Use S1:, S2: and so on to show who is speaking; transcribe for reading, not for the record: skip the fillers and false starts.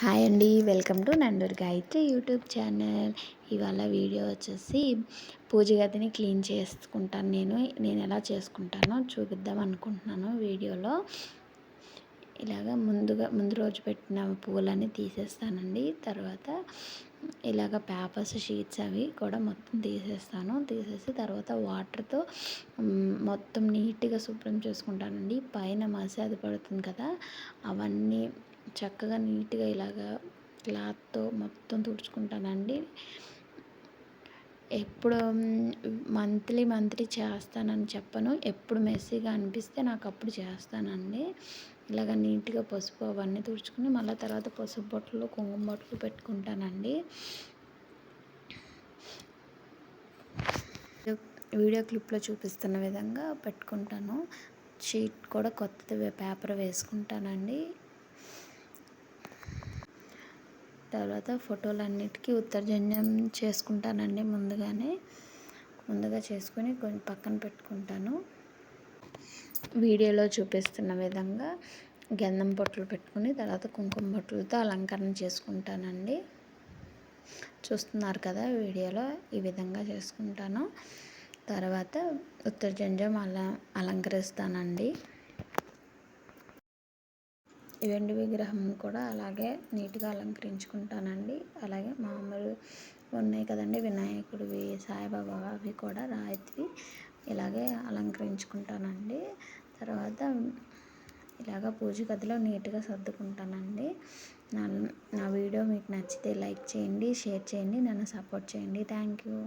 S1: Hi అండి, welcome to Nanduri Gayatri YouTube channel. ఇవాళ video వచ్చేసి పూజ గదిని క్లీన్ చేసుకుంటాను. నేను ఎలా చేసుకుంటానో చూపిద్దాం అనుకుంటున్నాను వీడియోలో. ముందు రోజు పెట్టిన పువ్వులన్నీ తీసేస్తానండి. తర్వాత ఇలాగ పేపర్స్ షీట్స్ అవి కూడా మొత్తం తీసేసి తర్వాత వాటర్తో మొత్తం నీట్గా శుభ్రం చేసుకుంటానండి. పైన మసి అది పడుతుంది కదా, అవన్నీ చక్కగా నీట్గా ఇలాగా క్లాత్తో మొత్తం తుడుచుకుంటానండి. ఎప్పుడు మంత్లీ చేస్తానని చెప్పను, ఎప్పుడు మెస్సీగా అనిపిస్తే నాకు అప్పుడు చేస్తానండి. ఇలాగ నీట్గా పసుపు అవన్నీ తుడుచుకుని మళ్ళీ తర్వాత పసుపు బొట్లు కుంకుమ బొట్లు పెట్టుకుంటానండి. వీడియో క్లిప్లో చూపిస్తున్న విధంగా పెట్టుకుంటాను. షీట్ కూడా కొత్తది పేపర్ వేసుకుంటానండి. తర్వాత ఫోటోలన్నిటికీ ఉత్తరజంజం చేసుకుంటానండి. ముందుగా చేసుకొని కొంచెం పక్కన పెట్టుకుంటాను. వీడియోలో చూపిస్తున్న విధంగా గంధం బొట్లు పెట్టుకుని తర్వాత కుంకుమ బొట్లతో అలంకరణ చేసుకుంటానండి. చూస్తున్నారు కదా వీడియోలో, ఈ విధంగా చేసుకుంటాను. తర్వాత ఉత్తరజంజం అలంకరిస్తానండి. వెండి విగ్రహం కూడా అలాగే నీట్గా అలంకరించుకుంటానండి. అలాగే మామూలు ఉన్నాయి కదండి వినాయకుడివి, సాయిబాబా, అవి కూడా రాయితీ ఇలాగే అలంకరించుకుంటానండి. తర్వాత ఇలాగ పూజ గదిలో నీట్గా సర్దుకుంటానండి. నా వీడియో మీకు నచ్చితే లైక్ చేయండి, షేర్ చేయండి, నన్ను సపోర్ట్ చేయండి. Thank you.